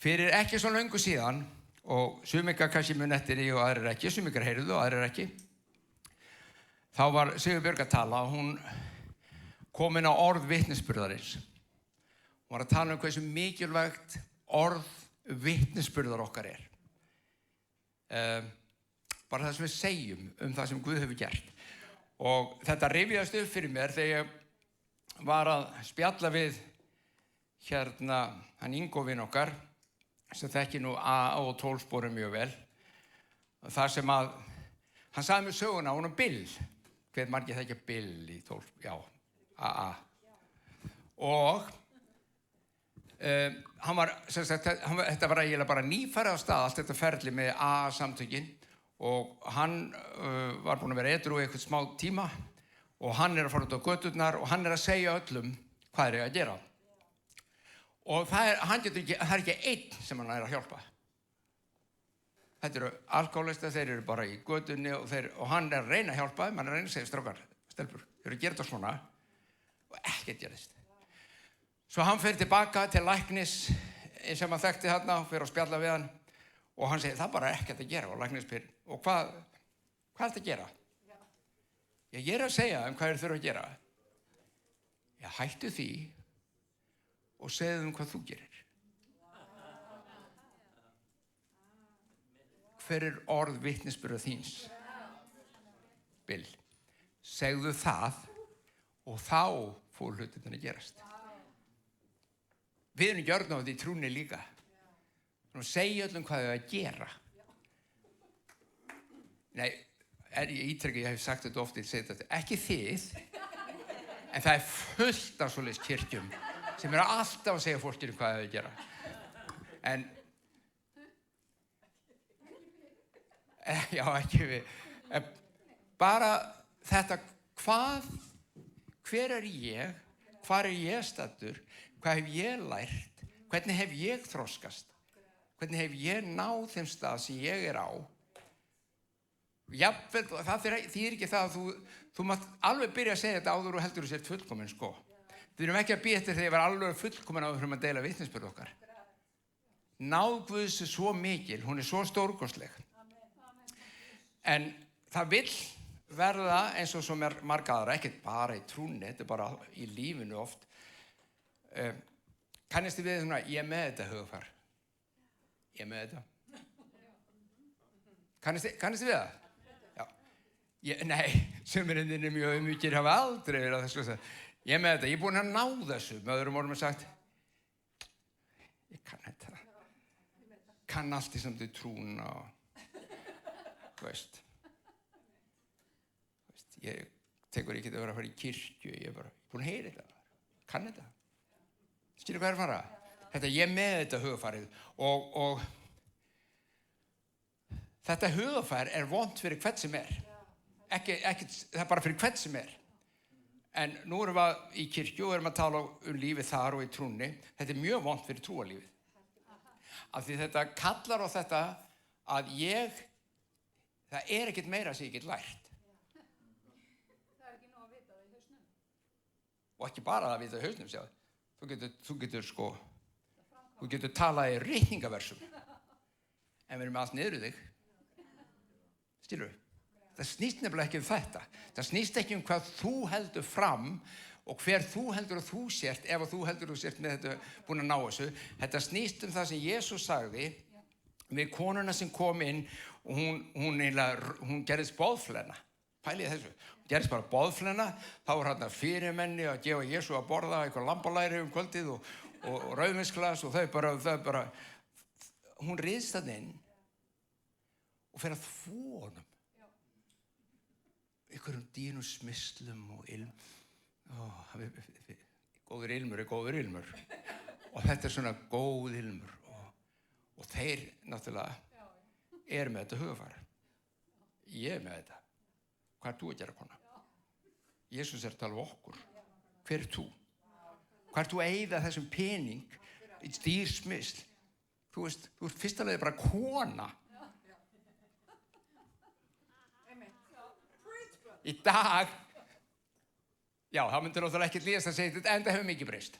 Fyrir ekki svo löngu síðan, og sumir kannski mun eftir því og aðrir ekki, sumir heyrðu og aðrir ekki, þá var Sigurbjörg að tala, hún kom inn á orð vitnisburðarins. Hún var að tala hversu mikilvægt orð vitnisburðar okkar er. Bara það sem við segjum það sem Guð hefur gert. Og þetta rifjaðist upp fyrir mér þegar ég var að spjalla við hann Ingo vin okkar, sem þekki nú AA og 12 sporin mjög vel. Þar sem að, hann sagði mér söguna, hún Bill. Hver margir þekkja Bill í 12, já, AA. Og hann var, þetta var eiginlega bara nýfarið á stað, allt þetta ferli með AA-samtökin. Og hann var búinn að vera edrú í eitthvað smá tíma og hann að fara út á göturnar og hann að segja öllum hvað að gera. Og það er ekki einn sem hann að hjálpa. Þetta eru alkohólistar, þeir eru bara í götunni og hann að reyna að hjálpa þeim, hann að reyna að segja strákar, stelpur, þeir eru að gera þetta svona og ekkert gerðist. Svo hann fer tilbaka til læknis sem hann þekkti þarna og fer að spjalla við hann og hann segir, það bara ekkert að gera og læknis spyr, og hvað er þetta að gera? Ég er að segja hvað þeir þurfa að gera. Hættu því og segðu hvað þú gerir. Hver er orð vitnisburðar þíns? Bill. Segðu það og þá fór hlutirnir að gerast. Við erum gjörn á þetta í trúnni líka. Segja öllum hvað þau að gera. Nei, ég ítreka, ég hef sagt þetta oft, ég segi þetta, ekki þið, en það er fullt af svoleiðis kirkjum sem eru alltaf að segja fólkinu hvað þau að gera. En, já, ekki við, bara þetta, hver er ég, hvar er ég staddur, hvað hef ég lært, hvernig hef ég þroskast, hvernig hef ég náð þeim stað sem ég er á. Jafnvel, það þýðir ekki það að þú mátt alveg byrja að segja þetta áður og heldur þú sért fullkomin, sko. Við erum ekki að bíða eftir þegar ég var alveg fullkomin áður fyrir að deila vitnisburð okkar. Náð Guðs er svo mikil, hún er svo stórkostleg. En það vill verða eins og svo marga aðra, ekkert bara í trúnni, þetta er bara í lífinu oft. Kannist þið við svona, ég er með þetta hugafar. Ég er með þetta. Kannist þið við það? Nei, sumirinnir er mjög umvíkir hafa aldrei verið að þessu. Ég er með þetta, ég er búinn að ná þessu. Með öðrum orðum sagt, ég kann þetta. Kann allt í samt í trúna og, þú veist. Ég tekur ekki að vera að fara í kirkju, ég er bara búinn að heyra þetta. Kann þetta. Skilur hvað er að fara? Þetta, ég er með þetta hugafarið og þetta hugafar er vont fyrir hvern sem er. Ekki, það er bara fyrir hvern sem er. En nú erum við í kirkju og erum að tala lífið þar og í trúnni. Þetta er mjög vont fyrir trúarlífið. Af því þetta kallar á þetta að það er ekkert meira sem ég get lært. Það er ekki nóg að vita það í hausnum. Og ekki bara að vita í hausnum, sjá. Þú getur talað í ritningaversum. En við erum allt niður í þig. Skilurðu? Það snýst nefnilega ekki þetta. Það snýst ekki hvað þú heldur fram og hver þú heldur að þú sért ef þú heldur að þú sért með þetta búin að ná þessu. Þetta snýst það sem Jesús sagði við konuna sem kom inn og hún gerðist boðflenna. Pælið þessu. Hún gerðist bara boðflenna. Þá var hérna fyrirmenni að gefa Jesú að borða eitthvað lambalæri kvöldið og rauðvínsglas og þau bara hún riðst þarna inn og fer að þvo honum. Einhverjum dýnum smislum og ilm. Góður ilmur er góður ilmur. Og þetta er svona góð ilmur. Og þeir náttúrulega eru með þetta hugafar. Ég er með þetta. Hvað er þú að gera, kona? Jesús er að tala um okkur. Hver er þú? Hvað er þú að eyða þessum pening í dýr smysl? Þú ert fyrst alveg bara kona. Í dag, já, það myndir náttúrulega ekkert líðast að segja þetta, en það hefur mikið breyst.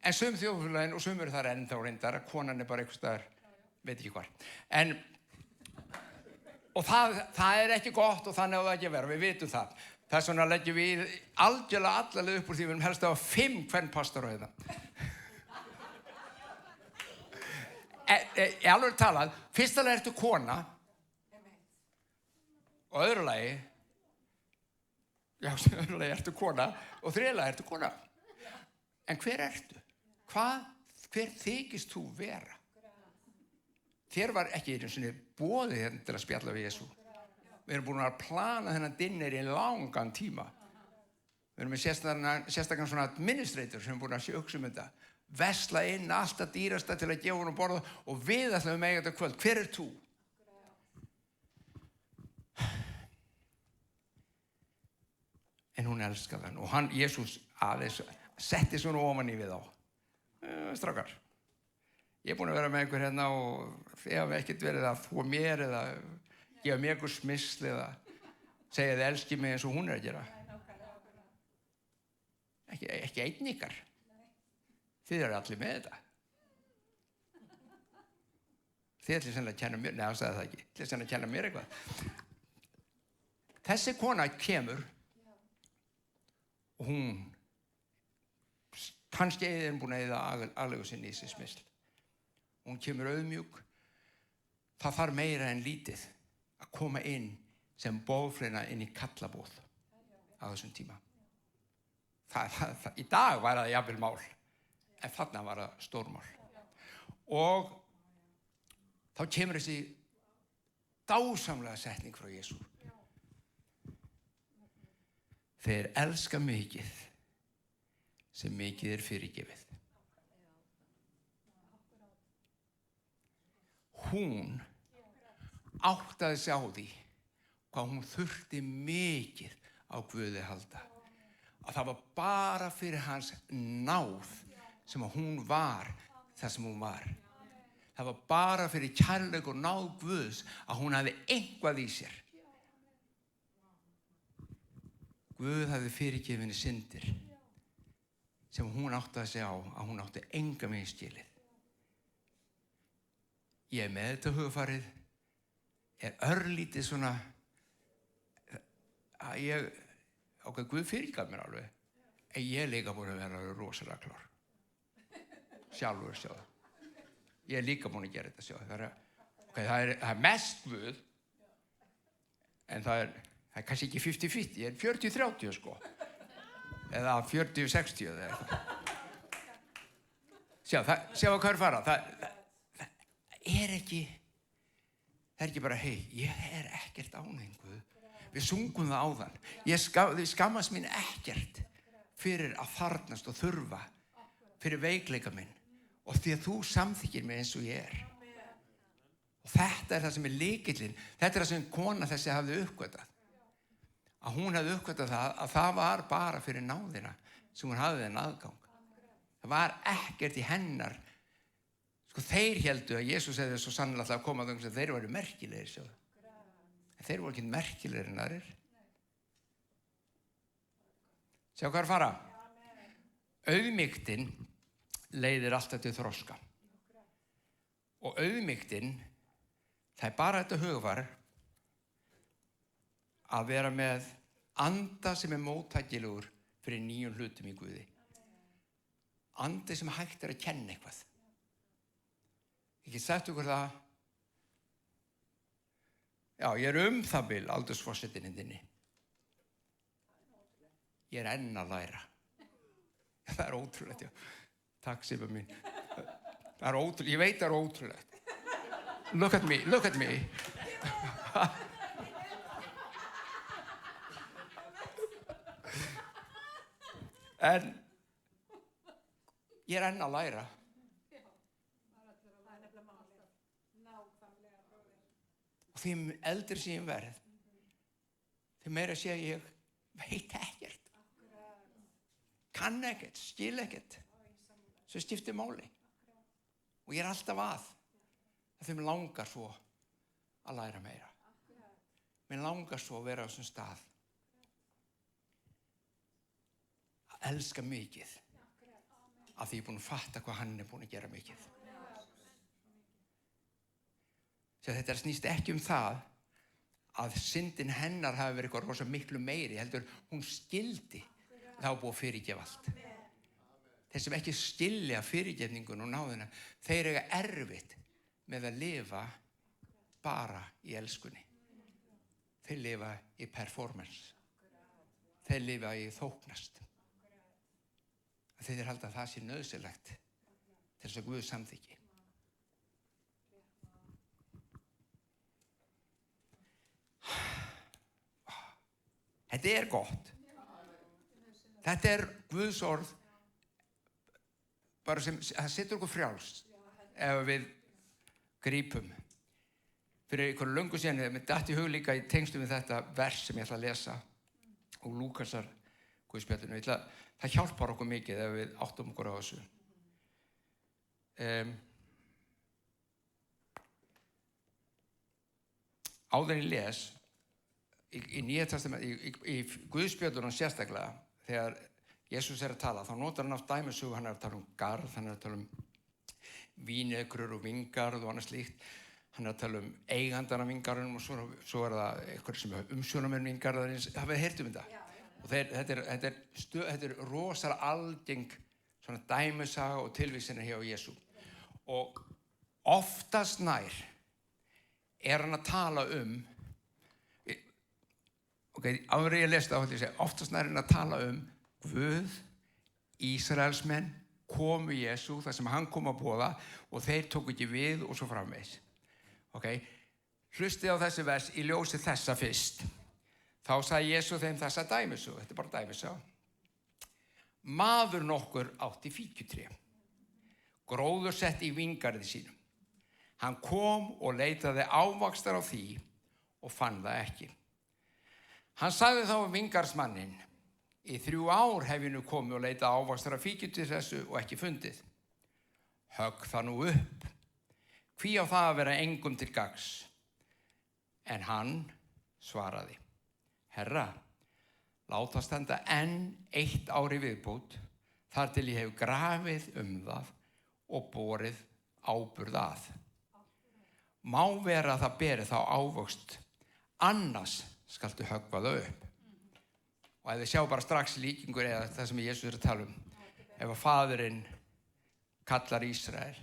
En sum þjóðfélagin og sum eru þar ennþá reyndar, konan bara einhvers staðar, veit ekki hvar. Og það ekki gott og þannig á það ekki að vera, við vitum það. Þess vegna leggjum við algjörlega allalega upp úr því við erum helst að hafa 5 kvenpastora hérna. Í alveg talað, fyrstulega ertu kona og öðrulagi ertu kona og þriðjulega ertu kona. En hver ertu? Hver þykist þú vera? Þér var ekki einu sinni boðið hérna til að spjalla við Jesú. Við erum búin að plana þennan dinner í langan tíma. Við erum með sérstakann svona administrator sem er búin að hugsa þetta. Vesla inn allt að dýrasta til að gefa honum borða og við ætlum að eiga þetta kvöld. Hver er þú? En hún elskar hann og Jesús aðeins setti svona ofan í við á. Strákar, ég er búin að vera með einhver hérna og þið hafa ekkert verið að þvo mér eða gefa mér einhver smysl eða segja þið elskið mig eins og hún er að gera. Ekki einn ykkar. Þið eru allir með þetta. Þið ætlið sennilega að kenna mér, nei, hann sagði það ekki. Þið ætlið sennilega að kenna mér eitthvað. Þessi kona kemur og hún, kannski er búin að eyða aðlegu sinni í þessi smysl. Hún kemur auðmjúk. Það þarf meira en lítið að koma inn sem boðflenna inn í kallabóð á þessum tíma. Í dag var það jafnvel mál, en þarna var það stórmál. Og þá kemur þessi dásamlega setning frá Jesú. Þeir elska mikið sem mikið er fyrirgefið. Hún áttaði sig á því hvað hún þurfti mikið á Guði halda. Að það var bara fyrir hans náð sem að hún var það sem hún var. Það var bara fyrir kærleik og náð Guðs að hún hafði eitthvað í sér. Guð hafði fyrirgefið henni syndir sem hún áttaði sig á að hún átti enga megin skilið. Ég er með þetta hugfarið, er örlítið svona að Guð fyrirgaf mér alveg, en ég er líka búin að vera rosalega klár. Sjálfur sjáðu. Ég er líka búin að gera þetta sjáðu. Það er mest Guð, en það er kannski ekki 50-50, ég er 40-30 sko. Eða 40-60 eða eitthvað. Sjá hvað er fara. Það er ekki bara, hei, ég er ekkert ánægð, Guð. Við sungum það áðan. Ég skammast mín ekkert fyrir að þarfnast og þurfa fyrir veikleika minn og því að þú samþykkir mig eins og ég er. Og þetta er það sem er lykillinn. Þetta er það sem kona þessi hafði uppgötvað. Að hún hafði uppgötvað það að það var bara fyrir náðina sem hún hafði þennan aðgang. Það var ekkert í hennar. Sko þeir héldu að Jesús hefði svo sannlega að koma að þess að þeir væru merkilegir, sjáðu. En þeir voru ekki merkilegir en aðrir. Sjá hvað er fara. Auðmýktin leiðir alltaf til þroska. Og auðmýktin, það er bara þetta hugfar að vera með anda sem er móttækilegur fyrir nýjum hlutum í Guði. Andi sem hægt er að kenna eitthvað. Ég get sagt ykkur það. Já, ég er það bil aldursforsetinin þinni. Ég er enn að læra. Það er ótrúlegt, já. Takk, Sibba mín. Það er ótrúlegt, ég veit það er ótrúlegt. Look at me. En ég er enn að læra. Og því eldri sem ég verð, því meira sé ég veit ekkert. Kann ekkert, skil ekkert. Svo skiptir máli. Og ég er alltaf að því mér langar svo að læra meira. Mér langar svo að vera á þessum stað. Að elska mikið. af því ég er búin að fatta hvað hann er búin að gera mikið. Þetta snýst ekki það að syndin hennar hafi verið eitthvað rosa miklu meiri, heldur hún skildi þá búið að fyrirgefa allt. Þeir sem ekki skilja fyrirgefningun og náðina, þeir eiga erfitt með að lifa bara í elskunni. Þeir lifa í performance. Þeir lifa í þóknast. Þeir halda að það sé nauðsynlegt til þess að Guð samþykki. Þetta er gott. Þetta er Guðs orð, bara sem það setur okkur frjálst ef við grípum. Fyrir einhverju löngu síðan, mér datt í hug líka í tengslum við þetta vers sem ég ætla að lesa úr Lúkasar Guðspjallinu. Það hjálpar okkur mikið ef við áttum okkur á þessu. Áður en ég les í Nýja testamenti, í Guðspjöllunum sérstaklega, þegar Jesús er að tala, þá notar hann oft dæmisögu, hann er að tala um garð, hann er að tala um vínekrur og vingarð og annað slíkt. Hann er að tala um eigandan af vingarðunum og svo er það eitthvað sem er umsjónarmenn vingarðarins. Hafið þið heyrt um þetta? Og þetta er rosalega algeng svona dæmisaga og tilvísanir hjá Jesú. Og oftast nær er hann að tala um, áður en ég lesta þá ætla ég að segja, oftast nær er hann að tala um Guð, Ísraelsmenn, komu Jesú, þar sem hann kom að boða og þeir tóku ekki við og svo framvegis. Hlustið á þessi vers í ljósi þessa fyrst. Þá sagði Jesú þeim þessa dæmisögu, þetta er bara dæmisögu. Maður nokkur átti fíkjutré, gróðursett í vingarði sínum. Hann kom og leitaði ávaxtar á því og fann það ekki. Hann sagði þá um vingarðsmanninn, í 3 ár hef ég nú komið og leitað ávaxtar af fíkjutré þessu og ekki fundið. Högg það nú upp. Hví á það að vera engum til gagns? En hann svaraði, Herra, láta standa enn 1 ár í viðbót, þar til ég hef grafið það og borið áburð að. Má vera að það beri þá ávöxt, annars skaltu höggva það upp. Og ef þið sjá bara strax líkingur eða það sem Jesús er að tala um, ef að faðirinn kallar Ísrael,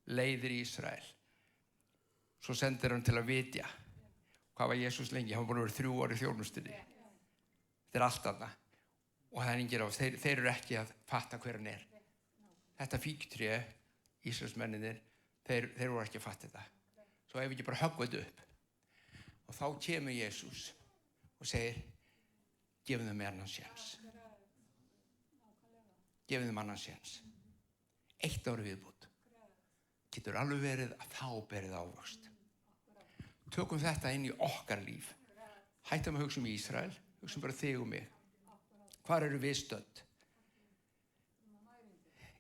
leiðir Ísrael, svo sendir hann til að vitja. Hvað var Jesús lengi? Hann var búin að vera 3 ár í þjónustunni. Þetta er allt þarna. Og það er enginn á, þeir eru ekki að fatta hver hann er. Þetta fíkjutré, Ísraelsmenninir, þeir voru ekki að fatta þetta. Svo ef ekki bara höggva þetta upp. Og þá kemur Jesús og segir, gefum þeim annan séns. Gefum þeim annan séns. 1 ár í viðbót. Getur alveg verið að þá berið ávöxt. Tökum þetta inn í okkar líf. Hættum að hugsa um Ísrael, hugsa bara þig og mig. Hvar eru við stödd?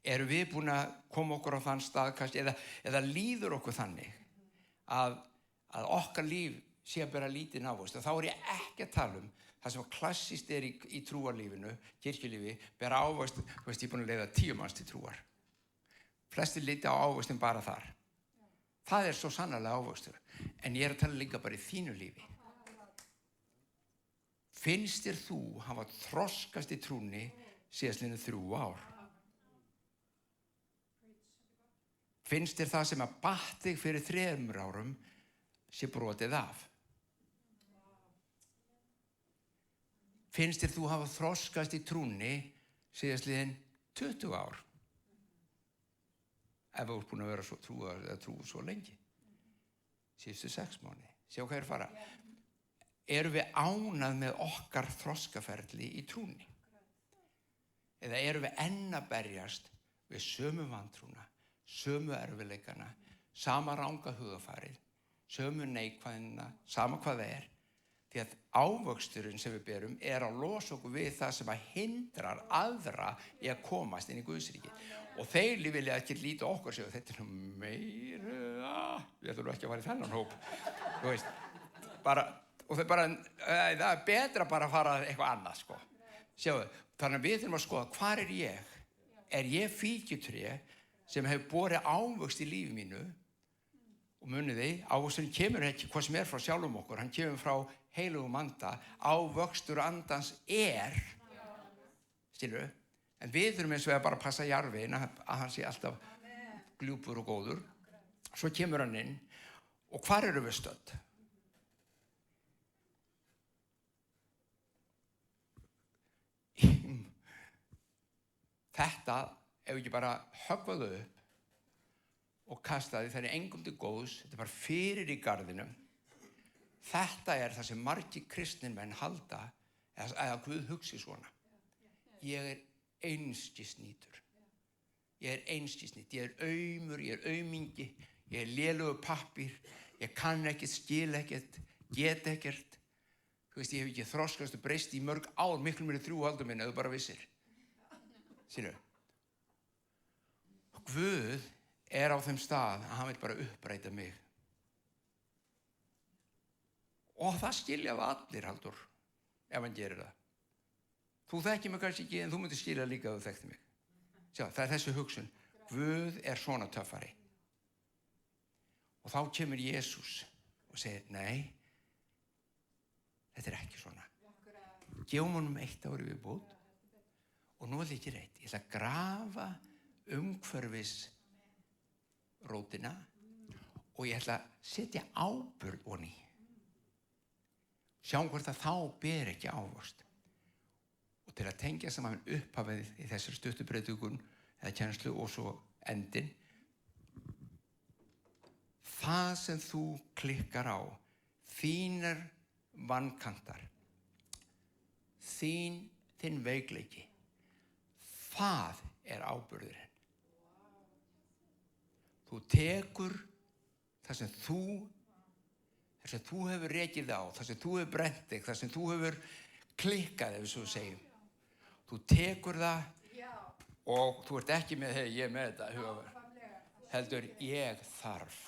Eru við búin að koma okkur á þann stað kannski, eða líður okkur þannig að okkar líf sé að bera lítinn ávöxt? Og þá er ég ekki að tala um það sem klassískt er í trúarlífinu, kirkjulífi, bera ávöxt, ég er búin að leiða 10 manns til trúar. Flestir líta á ávöxtin bara þar. Það er svo sannarlega ávöxtur. En ég er að tala líka bara í þínu lífi. Finnst þér þú hafa þroskast í trúnni síðastliðin 3 ár? Finnst þér það sem að batt þig fyrir 3 árum sé brotið af? Finnst þér þú hafa þroskast í trúnni síðastliðin 20 ár? Ef þú ert búin að vera svo trúið svo lengi. Síðustu 6 mánuði. Sjá hvað er að fara. Erum við ánað með okkar þroskaferli í trúnni? Eða erum við enn að berjast við sömu vantrúna, sömu erfiðleikana, sama ranga hugafarið, sömu neikvæðina, sama hvað það er? Því að ávöxturinn sem við berum er að losa okkur við það sem að hindrar aðra í að komast inn í Guðsríkið. Og þeir vilja ekki líta okkur og segja, þetta er nú meira, við ætlum ekki að fara í þennan hóp. Þú veist, og það er betra bara að fara eitthvað annað, sko. Sjáðu, þannig að við þurfum að skoða, hvar er ég ég fíkjutré sem hefur borið ávöxt í lífi mínu. Og munið þið, ávöxturinn kemur ekki hvað sem frá sjálfum okkur, hann kemur frá heilugum anda. Ávöxtur andans skilurðu, en við þurfum eins og að bara passa jarðveginn að hann sé alltaf gljúpur og góður. Svo kemur hann inn og hvar erum við stödd? Þetta, ef ekki bara höggvaðu upp og kastaði, það engum til góðs, þetta bara fyrir í garðinum. Þetta það sem margir kristnir halda, eða Guð hugsi svona. Ég einskisnýtur. Ég einskisnýtt, ég aumur, ég aumingi, ég lélegur pappír, ég kann ekkert, skil ekkert, get ekkert. Þú veist, ég hef ekki þroskast og breyst í mörg ár, miklu meiri 3 aldur minni, ef þú bara vissir. Sýnur. Guð á þeim stað að hann vil bara uppræta mig. Og það skilja allir, Halldór, ef hann gerir það. Þú þekkir mig kannski ekki, en þú myndir skilja líka að þú þekktir mig. Sjá, það þessi hugsun. Guð svona töffari. Og þá kemur Jesús og segir, nei, þetta ekki svona. Gefum honum 1 ár í viðbót. Og nú það ekki reitt. Ég ætla að grafa umhverfis rótina og ég ætla að setja áburð oní. Sjáum hvort að þá ber ekki ávöxt. Og til að tengja saman upphafið í þessari stuttu predikun eða kennslu og svo endin. Það sem þú klikkar á, þínar vankantar, þinn veikleiki, það áburðurinn. Þú tekur það sem þú hefur rekið á, það sem þú hefur brennt þig, það sem þú hefur klikkað, ef við svo segjum. Þú tekur það og þú ert ekki með, hey, ég með þetta, hugaver. Heldur, ég þarf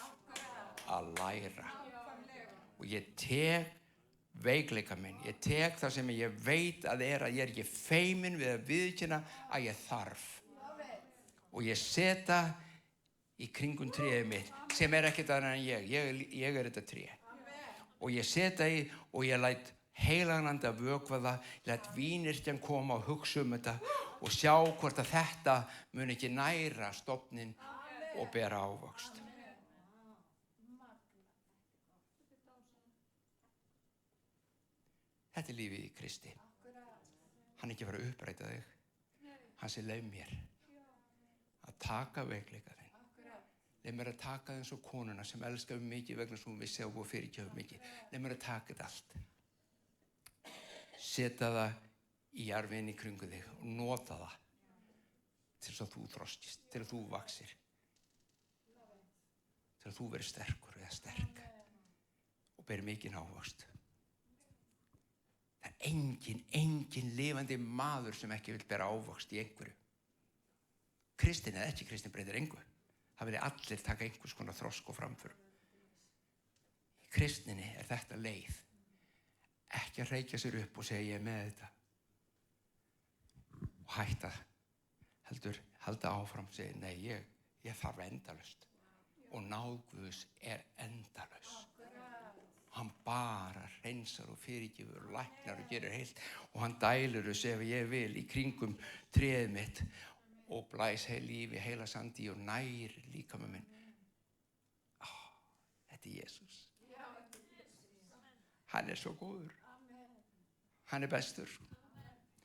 að læra. Og ég tek veikleika minn. Ég tek það sem ég veit að að ég ekki feiminn við að viðurkenna að ég þarf. Og ég seta í kringum tréið mitt sem ekkert annað en ég þetta tré. Og ég seta í og ég læt heilagan anda vökva það, ég læt vínyrkjan koma og hugsa þetta og sjá hvort að þetta mun ekki næra stofninn og bera ávöxt. Þetta lífið í Kristi. Hann ekki fara að uppræta þig. Hann sé leið mér að taka veikleika þinn. Leið mér að taka þinn svo konuna sem elskar mikið vegna sem hún vissi að hún fyrirgefur mikið. Leið mér að taka þetta allt. Seta það í jarðveginn í kringu þig og nota það til þess að þú þroskist, til að þú vaxir. Til að þú verið sterkur eða sterk og beri mikinn ávöxt. Það engin lifandi maður sem ekki vil bera ávöxt í einhverju. Kristinn eða ekki kristinn breytir engu. Það vilja allir taka einhvers konar þrosk og framför. Í kristninni þetta leið. Ekki að reykja sér upp og segja ég með þetta. Og hætta. Heldur, halda áfram og segja nei, ég þarf endalaust. Og náð Guðs endalaus. Hann bara hreinsar og fyrirgefur og læknar og gerir heilt og hann dælir þess ef ég vil í kringum tréð mitt og blæs heil lífi, heila sandi og nær líkama minn. Þetta Jesús. Hann svo góður. Hann bestur.